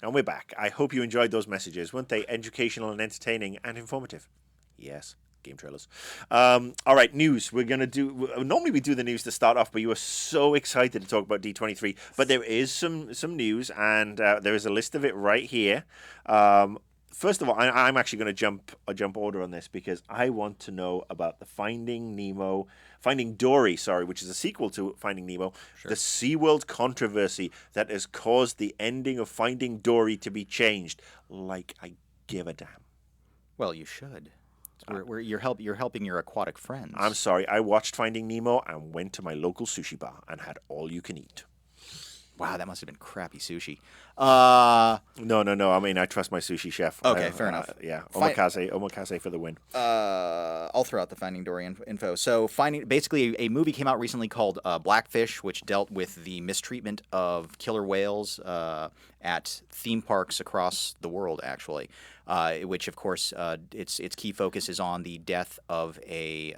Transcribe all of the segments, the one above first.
And we're back. I hope you enjoyed those messages. Weren't they educational and entertaining and informative? Yes. Game trailers. All right, news. We're going to do... Normally we do the news to start off, but you were so excited to talk about D23. But there is some news, and there is a list of it right here. First of all, I'm actually going to jump order on this because I want to know about the Finding Dory, which is a sequel to Finding Nemo, the SeaWorld controversy that has caused the ending of Finding Dory to be changed. Like, I give a damn. Well, you should. You're helping your aquatic friends. I'm sorry. I watched Finding Nemo and went to my local sushi bar and had all you can eat. Wow, that must have been crappy sushi. No. I mean, I trust my sushi chef. Okay, fair enough. Yeah, omakase for the win. I'll throw out the Finding Dory info. So, basically, a movie came out recently called Blackfish, which dealt with the mistreatment of killer whales at theme parks across the world, actually. Which, of course, its key focus is on the death of a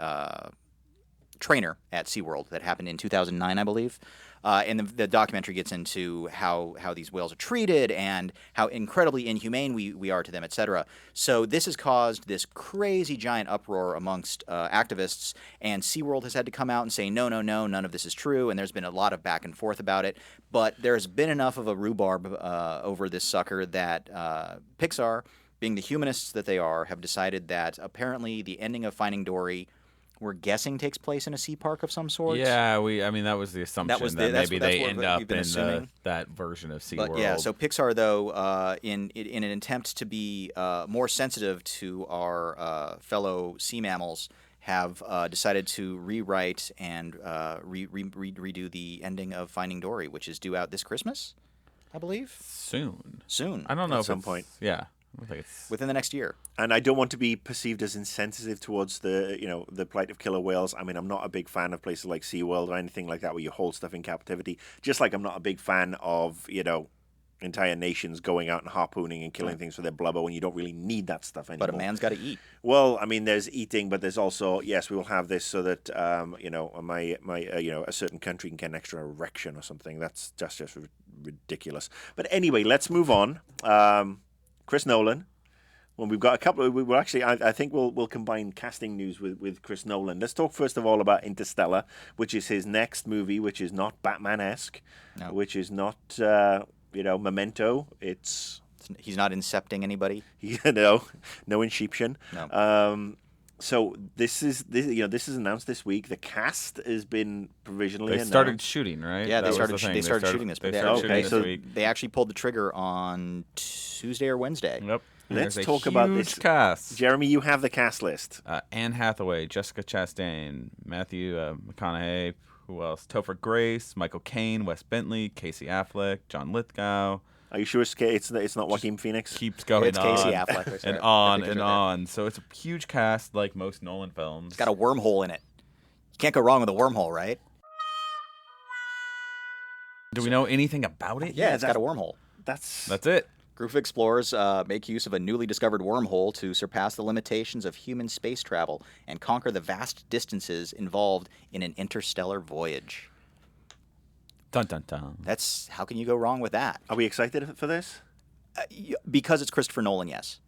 trainer at SeaWorld that happened in 2009, I believe. And the documentary gets into how these whales are treated and how incredibly inhumane we are to them, etc. So this has caused this crazy giant uproar amongst activists, and SeaWorld has had to come out and say, no, none of this is true, and there's been a lot of back and forth about it. But there's been enough of a rhubarb over this sucker that Pixar, being the humanists that they are, have decided that apparently the ending of Finding Dory, we're guessing, takes place in a sea park of some sort. Yeah, I mean that was the assumption that maybe they end up in that version of SeaWorld. But yeah, so Pixar, though, in an attempt to be more sensitive to our fellow sea mammals, have decided to rewrite and redo the ending of Finding Dory, which is due out this Christmas, I believe. Soon. I don't know at some point. Yeah. I think it's within the next year. And I don't want to be perceived as insensitive towards the plight of killer whales. I mean, I'm not a big fan of places like SeaWorld or anything like that where you hold stuff in captivity. Just like I'm not a big fan of, entire nations going out and harpooning and killing things for their blubber when you don't really need that stuff anymore. But a man's got to eat. Well, I mean, there's eating, but there's also, yes, we will have this so that, a certain country can get an extra erection or something. That's just ridiculous. But anyway, let's move on. Chris Nolan. When we've got a couple of, we'll actually, I think we'll combine casting news with Chris Nolan. Let's talk first of all about Interstellar, which is his next movie, which is not Batman-esque, which is not, Memento. He's not incepting anybody. No inception. No. So this is announced this week. The cast has been provisionally announced. They started shooting, right? Yeah, they started shooting this. They started shooting this week. They actually pulled the trigger on Tuesday or Wednesday. Yep. Let's talk about this cast. Jeremy, you have the cast list. Anne Hathaway, Jessica Chastain, Matthew McConaughey, who else? Topher Grace, Michael Caine, Wes Bentley, Casey Affleck, John Lithgow. Are you sure it's not Joaquin Phoenix? Keeps going it's on. Casey Affleck. And on and on. So it's a huge cast like most Nolan films. It's got a wormhole in it. You can't go wrong with a wormhole, right? Do we know anything about it? Yeah, it's got a wormhole. That's it. Group of explorers make use of a newly discovered wormhole to surpass the limitations of human space travel and conquer the vast distances involved in an interstellar voyage. Dun dun dun. How can you go wrong with that? Are we excited for this? Because it's Christopher Nolan, yes.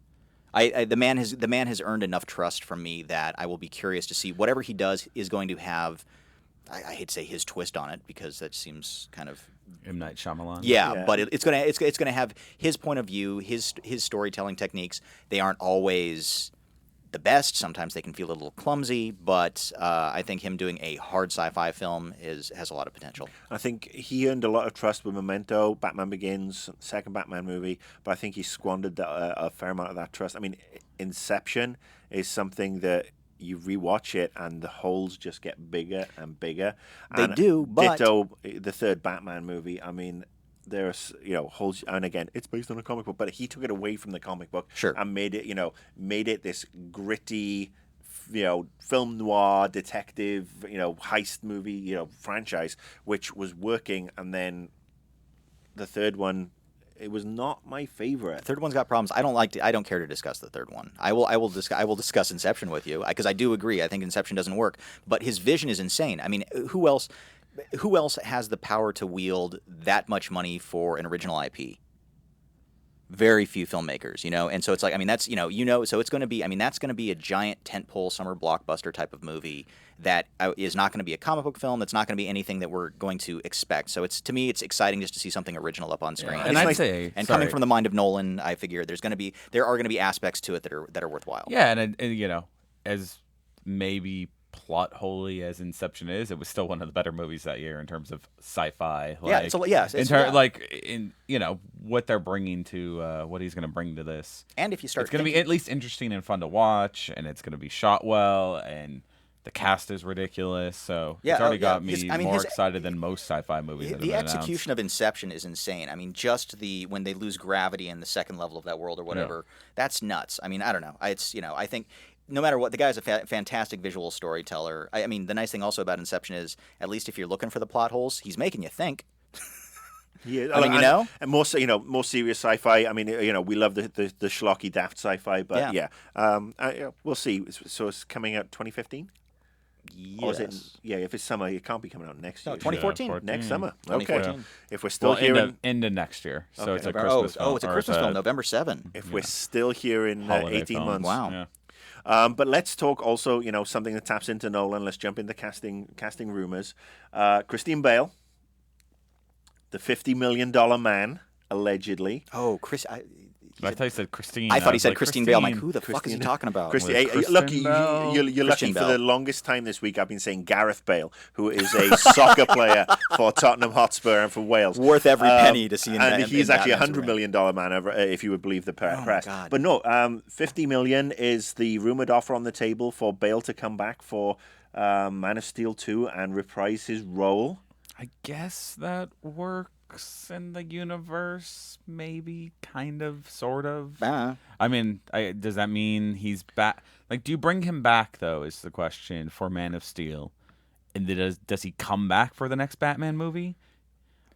The man has earned enough trust from me that I will be curious to see whatever he does is going to have. I hate to say his twist on it because that seems kind of M. Night Shyamalan. Yeah, but it's gonna have his point of view, his storytelling techniques. They aren't always the best. Sometimes they can feel a little clumsy, but I think him doing a hard sci-fi film has a lot of potential. I think he earned a lot of trust with Memento, Batman Begins, second Batman movie, but I think he squandered a fair amount of that trust. I mean, Inception is something that you rewatch it and the holes just get bigger and bigger. They do, but ditto the third Batman movie. I mean, there's holes, and again, it's based on a comic book, but he took it away from the comic book, and made it this gritty, film noir detective, heist movie, franchise, which was working. And then the third one, it was not my favorite. The third one's got problems. I don't care to discuss the third one. I will discuss Inception with you because I do agree. I think Inception doesn't work, but his vision is insane. I mean, who else has the power to wield that much money for an original IP? very few filmmakers, and so it's like, I mean, that's, so it's going to be, I mean, that's going to be a giant tentpole summer blockbuster type of movie that is not going to be a comic book film. That's not going to be anything that we're going to expect. So to me, it's exciting just to see something original up on screen. Yeah. And I'd say, coming from the mind of Nolan, I figure there are going to be aspects to it that are worthwhile. Yeah, and as maybe plot holy as Inception is, it was still one of the better movies that year in terms of sci-fi. What they're bringing to what he's going to bring to this. And if you start, it's going to be at least interesting and fun to watch, and it's going to be shot well, and the cast is ridiculous. So it's already got me more excited than most sci-fi movies. The execution of Inception is insane. I mean, just when they lose gravity in the second level of that world or whatever, that's nuts. I mean, I don't know. I think. No matter what, the guy's a fantastic visual storyteller. I mean, the nice thing also about Inception is, at least if you're looking for the plot holes, he's making you think. Yeah, I mean, and more serious sci-fi. I mean, we love the schlocky, daft sci-fi, but we'll see. So it's coming out 2015. Yes. Or is it? Yeah, if it's summer, it can't be coming out next year. No, 2014. Next summer. 2014. Okay. If we're still here end of next year, so Okay. it's a Christmas film. Oh, it's a Christmas film, November 7. If we're still here in Holiday 18 film. months. Wow. Yeah. But let's talk also, something that taps into Nolan. Let's jump into casting rumors. Christine Bale, the $50 million man, allegedly. Oh, Chris. I thought he said Christine. I thought he said Christine Bale. I'm like, who the fuck is he talking about? Hey, Kristen look, Bell? you're lucky. Christian For Bell. the longest time this week, I've been saying Gareth Bale, who is a soccer player for Tottenham Hotspur and for Wales. Worth every penny to see in And that. he's actually $100 million man, if you would believe the press. my God. But no, $50 million is the rumored offer on the table for Bale to come back for Man of Steel 2 and reprise his role. I guess that works in the universe, maybe, kind of, sort of. I mean, does that mean he's back? Like, do you bring him back, though, is the question, for Man of Steel? And does he come back for the next Batman movie?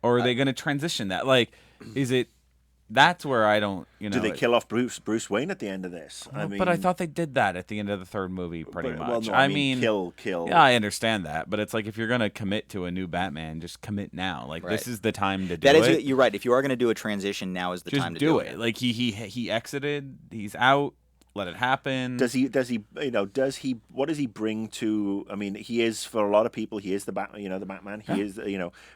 Or are they going to transition that? Like, is it... That's where I don't, Do they kill off Bruce Wayne at the end of this? But I thought they did that at the end of the third movie, pretty much. Well, no, I mean, kill. Yeah, I understand that, but it's like, if you're gonna commit to a new Batman, just commit now. Like, this is the time to do it. You're right. If you are going to do a transition, now is the time to do it. Like, he exited, he's out. Let it happen. What does he bring to? I mean, he is, for a lot of people, he is the Batman. He is,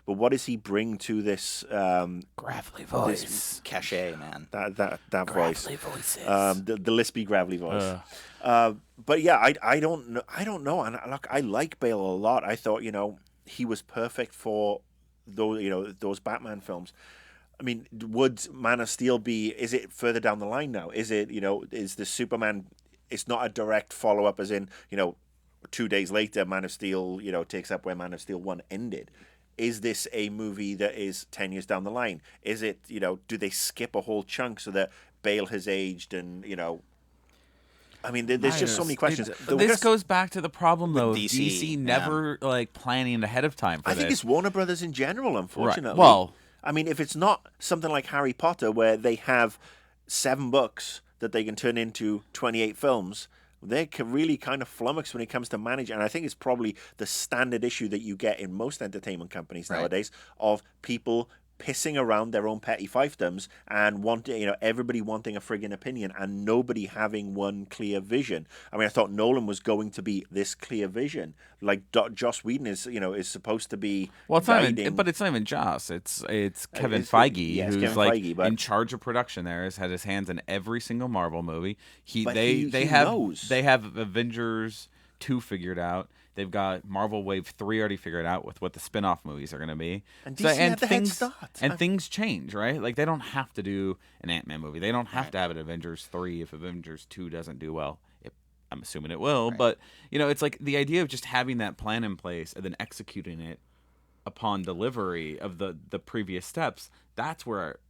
but what does he bring to this gravelly voice, this cachet, man? That voice, voices. the lispy gravelly voice. But yeah, I don't know. And look, I like Bale a lot. I thought he was perfect for those Batman films. I mean, would Man of Steel be? Is it further down the line now? Is it is the Superman? It's not a direct follow up, as in 2 days later, Man of Steel takes up where Man of Steel 1 ended. Is this a movie that is 10 years down the line? Is it do they skip a whole chunk so that Bale has aged and I mean, there's just so many questions. This goes back to the problem, though. DC never planning ahead of time for I think this. it's Warner Brothers in general, unfortunately. Right. Well, I mean, if it's not something like Harry Potter, where they have 7 books that they can turn into 28 films, they can really kind of flummox when it comes to managing. And I think it's probably the standard issue that you get in most entertainment companies nowadays of people pissing around their own petty fiefdoms and wanting, everybody wanting a friggin' opinion and nobody having one clear vision. I mean, I thought Nolan was going to be this clear vision. Like Joss Whedon is supposed to be. Well, it's not even Joss. It's Kevin Feige, who's Kevin like Feige, but in charge of production. There has had his hands in every single Marvel movie. He They knows. have Avengers 2 figured out. They've got Marvel Wave 3 already figured out with what the spin-off movies are going to be. And DC had the head start. And things change, right? Like, they don't have to do an Ant-Man movie. They don't have to have an Avengers 3 if Avengers 2 doesn't do well. I'm assuming it will. Right. But, it's like the idea of just having that plan in place and then executing it upon delivery of the previous steps, that's where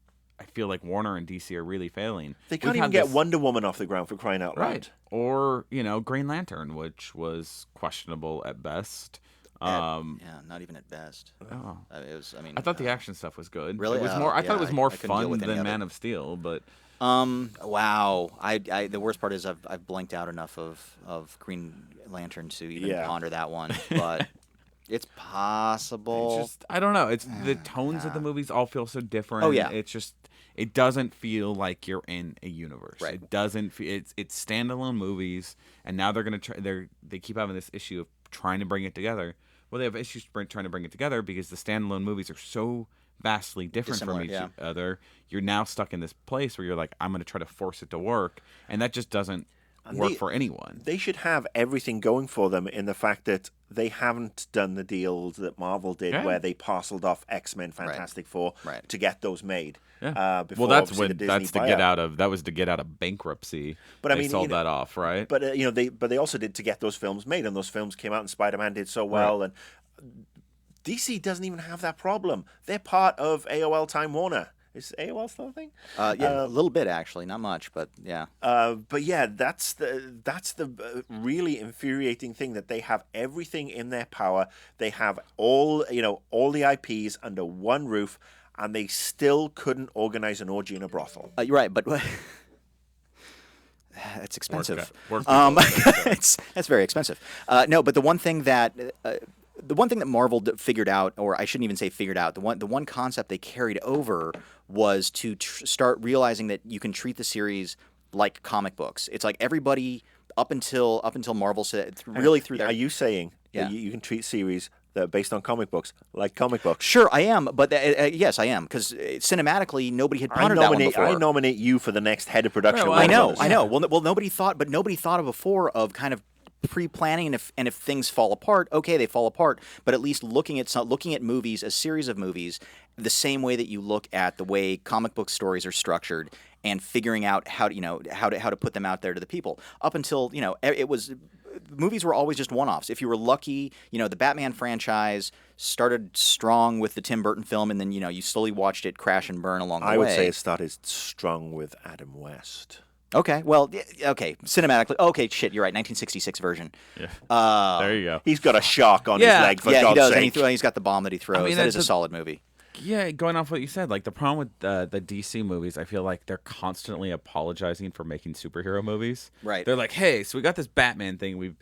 I feel like Warner and DC are really failing. They can't even get Wonder Woman off the ground, for crying out loud. Right. Or, Green Lantern, which was questionable at best. Yeah, not even at best. Oh. I thought the action stuff was good. Really? It was more. I thought it was more fun than Man of Steel, but. Wow. The worst part is I've blanked out enough of Green Lantern to even ponder that one, but. It's possible. I don't know. It's the tones of the movies all feel so different. Oh, yeah. It's just it doesn't feel like you're in a universe. Right. It doesn't. It's standalone movies, and now they're gonna try. They keep having this issue of trying to bring it together. Well, they have issues trying to bring it together because the standalone movies are so vastly different from each other. You're now stuck in this place where you're like, I'm going to try to force it to work, and that just doesn't work for anyone. They should have everything going for them in the fact that they haven't done the deals that Marvel did, where they parceled off X-Men, Fantastic Four to get those made. Yeah. Before, well, that's when that's to get out of bankruptcy. But I they mean, sold that off, right? But they also did to get those films made, and those films came out, and Spider-Man did so well, and DC doesn't even have that problem. They're part of AOL Time Warner. Is AOL still a thing? Yeah, a little bit actually, not much, but yeah. But yeah, that's the really infuriating thing, that they have everything in their power. They have all the IPs under one roof, and they still couldn't organize an orgy in a brothel. You're right, but it's expensive. That's very expensive. No, but the one thing that Marvel figured out, or I shouldn't even say figured out, the one concept they carried over was to start realizing that you can treat the series like comic books. It's like everybody up until Marvel said really through their. Are you saying that you can treat series that are based on comic books like comic books? Sure, I am, but yes, I am, because cinematically nobody had pondered that one before. I nominate you for the next head of production. I know. Well, nobody thought of before of kind of pre-planning, and if things fall apart, okay, they fall apart. But at least looking at movies, a series of movies, the same way that you look at the way comic book stories are structured, and figuring out how to put them out there to the people. Up until it was. Movies were always just one-offs. If you were lucky, the Batman franchise started strong with the Tim Burton film, and then you slowly watched it crash and burn along the way. I would say it started strong with Adam West. Okay, well, cinematically, okay, shit, you're right, 1966 version. Yeah. There you go. He's got a shark on his leg, for God's he does, sake. and he's got the bomb that he throws. I mean, that is a solid movie. Yeah, going off what you said, like the problem with the DC movies, I feel like they're constantly apologizing for making superhero movies. Right. They're like, hey, so we got this Batman thing.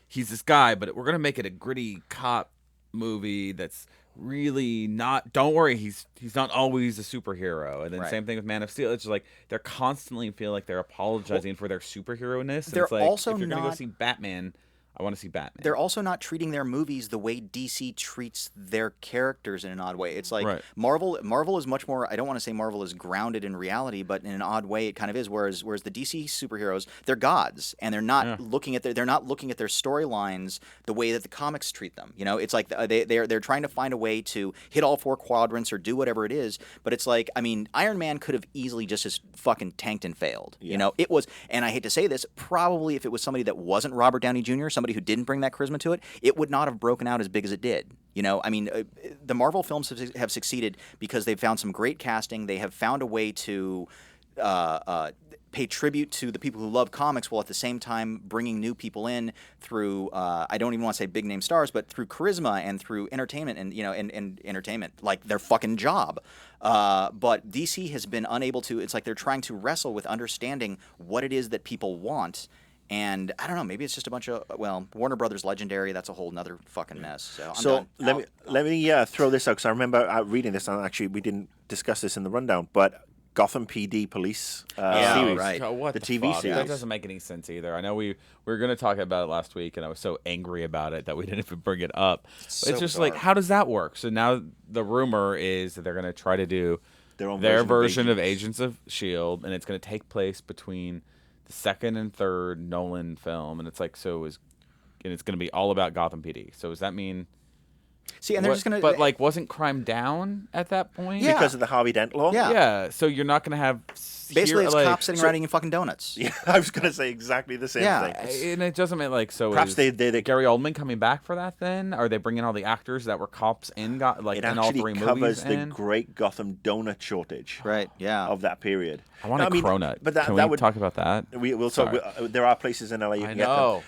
He's this guy, but we're gonna make it a gritty cop movie that's really not. Don't worry, he's not always a superhero. And then same thing with Man of Steel. It's just like they're constantly feel like they're apologizing for their superhero-ness. They're it's like, also if you're gonna not. go see Batman, I want to see Batman. They're also not treating their movies the way DC treats their characters in an odd way. It's like Marvel is much more. I don't want to say Marvel is grounded in reality, but in an odd way, it kind of is. Whereas the DC superheroes, they're gods, and they're not looking at their storylines the way that the comics treat them. It's like they're trying to find a way to hit all four quadrants or do whatever it is. But it's like, I mean, Iron Man could have easily just as fucking tanked and failed. Yeah. It was, and I hate to say this, probably if it was somebody that wasn't Robert Downey Jr., somebody who didn't bring that charisma to it, it would not have broken out as big as it did. I mean, the Marvel films have succeeded because they've found some great casting. They have found a way to pay tribute to the people who love comics while at the same time bringing new people in through, I don't even want to say big name stars, but through charisma and through entertainment and entertainment, like their fucking job. But DC has been unable to, it's like they're trying to wrestle with understanding what it is that people want. And I don't know, maybe it's just a bunch of, Warner Brothers Legendary, that's a whole nother fucking mess. So let me throw this out, because I remember reading this, and actually we didn't discuss this in the rundown, but Gotham PD Police series. Right. Oh, what the the TV fuck? series. That doesn't make any sense either. I know we were going to talk about it last week, and I was so angry about it that we didn't even bring it up. It's just bizarre. like, how does that work? So now the rumor is that they're going to try to do their version of Agents of S.H.I.E.L.D., and it's going to take place between the second and third Nolan film, and it's like, and it's going to be all about Gotham PD. So does that mean? See, and they're just going to. But like, wasn't crime down at that point? Yeah. Because of the Harvey Dent law? Yeah. Yeah. So you're not going to have. Basically, it's cops sitting around eating fucking donuts. Yeah, I was going to say exactly the same thing. And it doesn't make like so. Perhaps they Gary Oldman coming back for that? Then are they bringing all the actors that were cops in in all three movies? It actually covers the great Gotham donut shortage. Right. Yeah. Of that period. I want a cronut. But Can we talk about that? We'll talk. There are places in LA you can get them.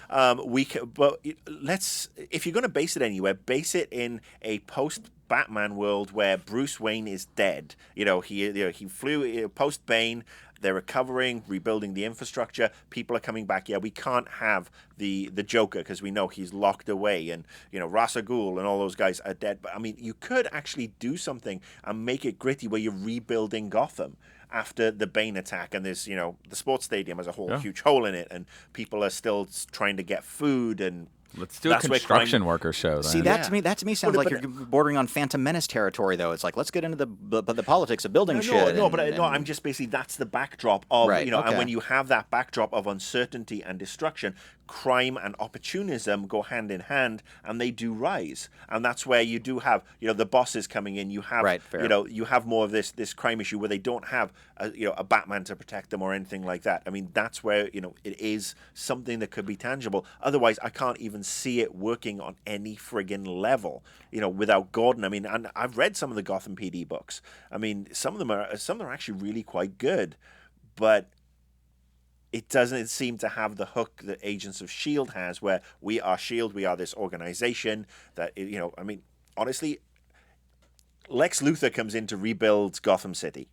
But if you're going to base it anywhere, base it in a post-Batman world where Bruce Wayne is dead. He flew post-Bane. They're recovering, rebuilding the infrastructure. People are coming back. Yeah, we can't have the Joker because we know he's locked away, and Ra's al Ghul and all those guys are dead. But I mean, you could actually do something and make it gritty where you're rebuilding Gotham. after the Bane attack, and there's the sports stadium has a whole Yeah. huge hole in it, and people are still trying to get food and. Let's do a That's where construction worker show. Then. See, that to me sounds But- like but- you're bordering on Phantom Menace territory, though. It's like, let's get into the politics of building shit. No, I'm just basically that's the backdrop of Right, and okay. when you have that backdrop of uncertainty and destruction, crime and opportunism go hand in hand, and they do rise, and that's where you do have the bosses coming in. You have Right, fair. you have more of this crime issue where they don't have a Batman to protect them or anything like that. I mean, that's where it is something that could be tangible. Otherwise, I can't even see it working on any friggin' level. Without Gordon. I mean, and I've read some of the Gotham PD books. I mean, some of them are actually really quite good, but it doesn't seem to have the hook that Agents of S.H.I.E.L.D. has, where we are S.H.I.E.L.D., we are this organization that, I mean, honestly, Lex Luthor comes in to rebuild Gotham City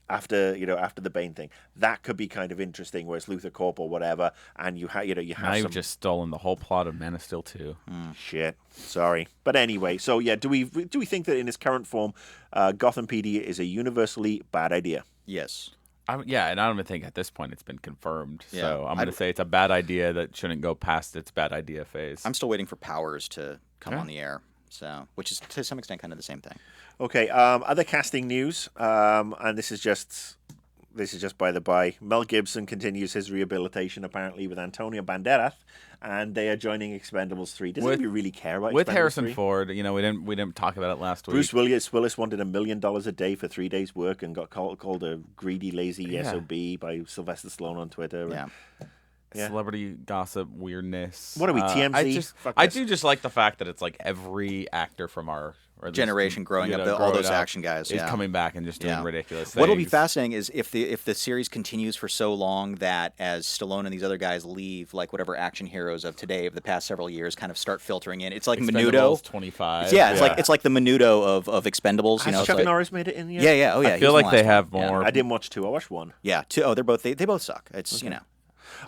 after the Bane thing. That could be kind of interesting, where it's Luthor Corp or whatever, and you have Now you've just stolen the whole plot of Man of Steel 2. Shit. Sorry. But anyway, so yeah, do we think that in its current form, Gotham PD is a universally bad idea? Yes. Yeah, and I don't even think at this point it's been confirmed. Yeah. So I'm going to say it's a bad idea that shouldn't go past its bad idea phase. I'm still waiting for Powers to come on the air, so which is to some extent kind of the same thing. Okay. Other casting news, and this is just by the by. Mel Gibson continues his rehabilitation apparently with Antonio Banderas, and they are joining Expendables 3. Does anybody really care about with Expendables Harrison 3? Ford? We didn't talk about it last week. Bruce Willis wanted $1 million a day for 3 days' work and got called a greedy, lazy SOB by Sylvester Stallone on Twitter. Yeah. Yeah. Celebrity gossip weirdness. What are we, TMZ? Fuck I this. do just like the fact that it's like every actor from our or at least, Generation growing up, all growing those up action guys, is yeah. coming back and just doing Yeah. ridiculous things. What'll be fascinating is if the series continues for so long that as Stallone and these other guys leave, like whatever action heroes of today of the past several years kind of start filtering in. It's like Menudo. Expendables 25. Yeah, it's like the Menudo of Expendables. Has it's Chuck like, Norris made it in yet? yeah. Oh yeah. I he feel was like in the they last have one. more. I didn't watch 2. I watched 1. Yeah. Two. Oh, they both suck. It's All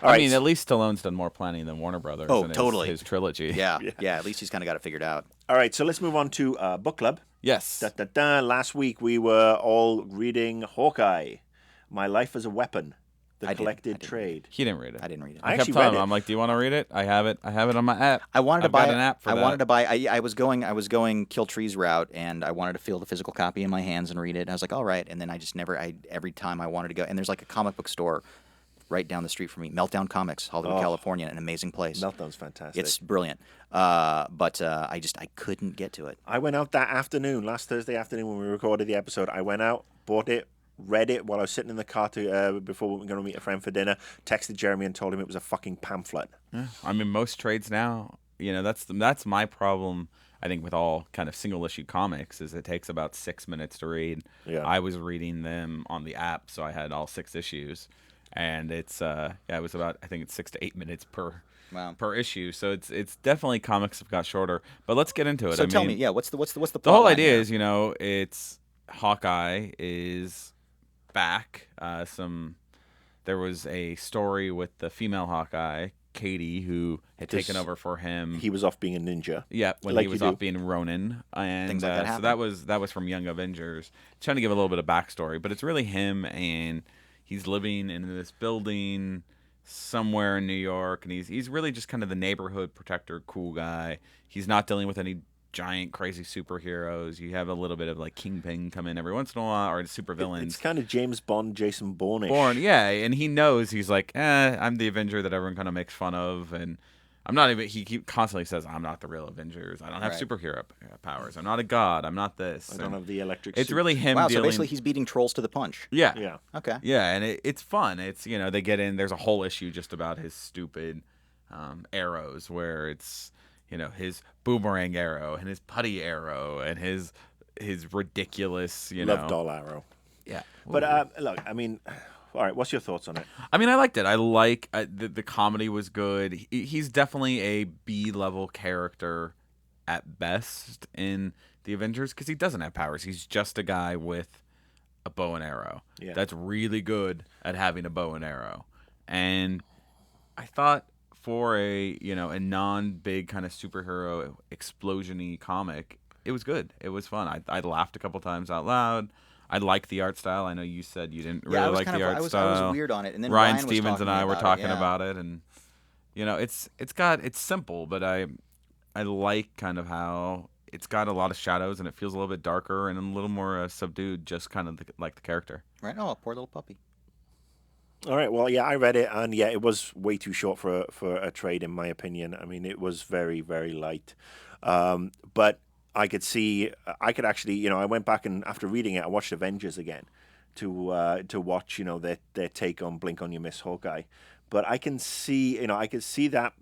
I right. mean, at least Stallone's done more planning than Warner Brothers. Oh, in totally. His trilogy. yeah. At least he's kind of got it figured out. All right, so let's move on to book club. Yes. Last week we were all reading Hawkeye, My Life as a Weapon, The I didn't Collected Trade. He didn't read it. I didn't read it. I I kept actually telling read him, it. I'm like, do you want to read it? I have it on my app. I wanted to I've buy got an app for I that. wanted to buy. I was going Kill Tree's route, and I wanted to feel the physical copy in my hands and read it. And I was like, all right. And then I just never. Every time I wanted to go, and there's like a comic book store right down the street from me, Meltdown Comics, Hollywood, California, an amazing place. Meltdown's fantastic. It's brilliant. But I couldn't get to it. I went out that afternoon, last Thursday afternoon when we recorded the episode. I went out, bought it, read it while I was sitting in the car before we were going to meet a friend for dinner, texted Jeremy and told him it was a fucking pamphlet. Yeah. I mean, most trades now, that's my problem. I think with all kind of single issue comics is it takes about 6 minutes to read. Yeah. I was reading them on the app, so I had all 6 issues, and it was about, I think it's 6 to 8 minutes per issue. So it's definitely, comics have got shorter. But let's get into it. So tell me, what's the plot the whole line idea here? is, it's Hawkeye is back. There was a story with the female Hawkeye, Katie, who had taken over for him. He was off being a ninja. Yeah, when like he was you do. off being Ronin, and Things like that so happen. that was from Young Avengers. Trying to give a little bit of backstory, but it's really him, and he's living in this building somewhere in New York, and he's really just kind of the neighborhood protector, cool guy. He's not dealing with any giant crazy superheroes. You have a little bit of like Kingpin come in every once in a while, or supervillains. It's kind of James Bond, Jason Bourne-ish. Born, yeah, and he knows, he's like, I'm the Avenger that everyone kind of makes fun of, and I'm not even. He constantly says, I'm not the real Avengers. I don't have Right. superhero powers. I'm not a god. I'm not this. I don't have the electric It's suit. really him Wow. dealing. So basically, he's beating trolls to the punch. yeah, Yeah. Okay. yeah, and it's fun. It's they get in. There's a whole issue just about his stupid arrows, where it's his boomerang arrow and his putty arrow and his ridiculous Love doll arrow. yeah. But look, I mean, all right, what's your thoughts on it? I mean, I liked it. I like the comedy was good. He's definitely a B-level character at best in the Avengers because he doesn't have powers. He's just a guy with a bow and arrow. Yeah. That's really good at having a bow and arrow. And I thought for a non-big kind of superhero explosion-y comic, it was good. It was fun. I laughed a couple times out loud. I like the art style. I know you said you didn't Yeah, I really was like kind the of, art I was style. weird on it, and then Ryan was Stevens talking and to me I were about talking it, yeah. about it, and it's simple, but I like kind of how it's got a lot of shadows and it feels a little bit darker and a little more subdued, just kind of like the character. Right? Oh, poor little puppy. All right. Well, yeah, I read it, and yeah, it was way too short for a trade, in my opinion. I mean, it was very, very light. But I could actually, I went back and after reading it, I watched Avengers again to watch, their take on Blink on Your Miss Hawkeye. But I can see, I could see that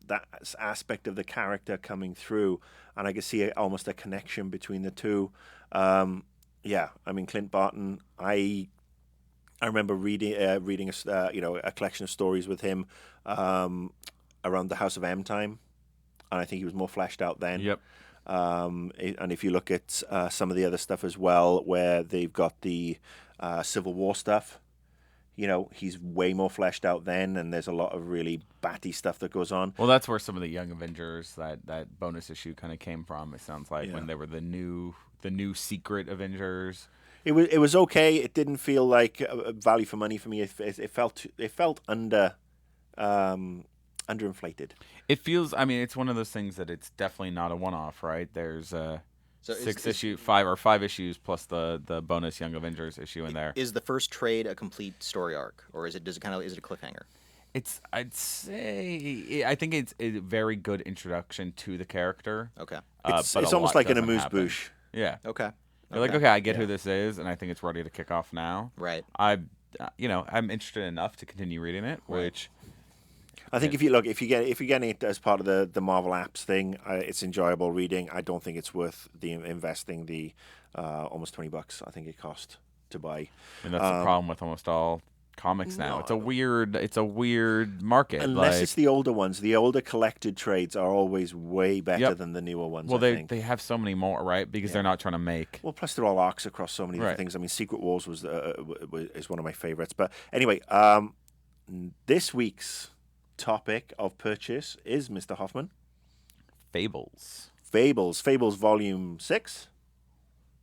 aspect of the character coming through, and I could see almost a connection between the two. Yeah, I mean, Clint Barton, I remember reading a collection of stories with him around the House of M time, and I think he was more fleshed out then. Yep. And if you look at some of the other stuff as well, where they've got the Civil War stuff, he's way more fleshed out then, and there's a lot of really batty stuff that goes on. Well, that's where some of the Young Avengers that bonus issue kind of came from. It sounds like Yeah. when they were the new secret Avengers. It was okay. It didn't feel like a value for money for me. It felt underinflated. It feels. I mean, it's one of those things that it's definitely not a one-off, right? There's So five issues plus the bonus Young Avengers issue in there. Is the first trade a complete story arc, or is it a cliffhanger? I think it's a very good introduction to the character. Okay. It's but a almost lot like an doesn't happen. amuse-bouche. Yeah. Okay. You're like, okay, I get who this is, and I think it's ready to kick off now. Right. I'm interested enough to continue reading it, which I think if you're getting it as part of the Marvel apps thing, it's enjoyable reading. I don't think it's worth investing the almost $20 I think it cost to buy. I mean, that's the problem with almost all comics now. No. It's a weird market. Unless it's the older ones. The older collected trades are always way better Yep. than the newer ones. Well, I think. they have so many more, right? Because they're not trying to make. Well, plus they're all arcs across so many different Right. things. I mean, Secret Wars is one of my favorites. But anyway, this week's topic of purchase is Mr. Hoffman. Fables. Fables Volume 6.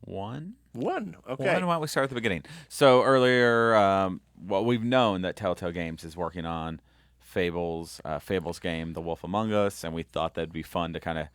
One. Okay. Why don't we start at the beginning? So earlier, we've known that Telltale Games is working on Fables game, The Wolf Among Us, and we thought that'd be fun to kind of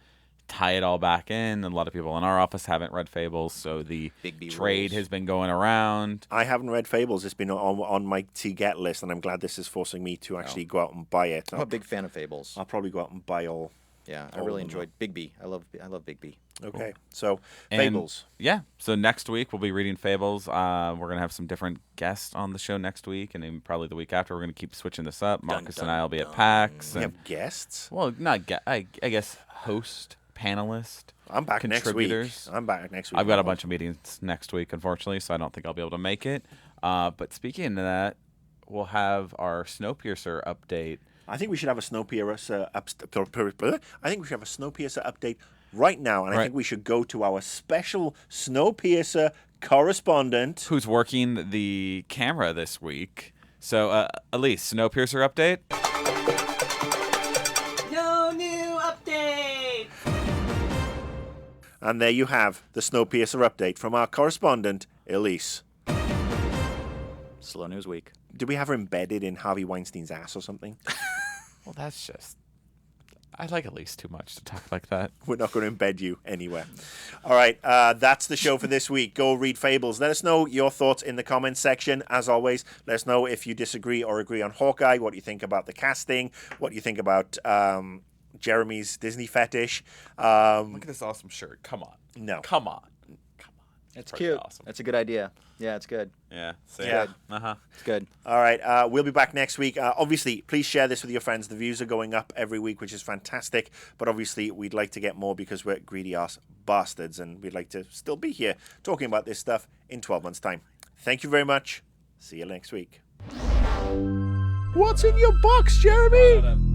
tie it all back in. And a lot of people in our office haven't read Fables, so the trade has been going around. I haven't read Fables. It's been on my to-get list, and I'm glad this is forcing me to actually go out and buy it. I'm a big fan of Fables. I'll probably go out and buy all. Yeah, I really enjoyed Bigby. I love Bigby. Okay, so And- Fables. Yeah. So next week we'll be reading Fables. We're gonna have some different guests on the show next week, and then probably the week after we're gonna keep switching this up. Marcus and I will be at PAX. We And, have guests. well, not I guess host, panelist. I'm back next week. contributors. I'm back next week. I've got a bunch of meetings next week, unfortunately, so I don't think I'll be able to make it. But speaking of that, we'll have our Snowpiercer update. I think we should have a Snowpiercer update right now, and I Right. think we should go to our special Snowpiercer correspondent. Who's working the camera this week? So, Elise, Snowpiercer update. No new update! And there you have the Snowpiercer update from our correspondent, Elise. Slow news week. Did we have her embedded in Harvey Weinstein's ass or something? Well, that's just. I like Elise too much to talk like that. We're not going to embed you anywhere. All right, that's the show for this week. Go read Fables. Let us know your thoughts in the comments section. As always, let us know if you disagree or agree on Hawkeye, what you think about the casting, what you think about Jeremy's Disney fetish. Look at this awesome shirt. Come on. No. Come on. It's Pretty cute. awesome. That's a good idea. Yeah, it's good. Yeah. Yeah. It's good. All right, we'll be back next week. Obviously, please share this with your friends. The views are going up every week, which is fantastic. But obviously, we'd like to get more because we're greedy ass bastards, and we'd like to still be here talking about this stuff in 12 months' time. Thank you very much. See you next week. What's in your box, Jeremy?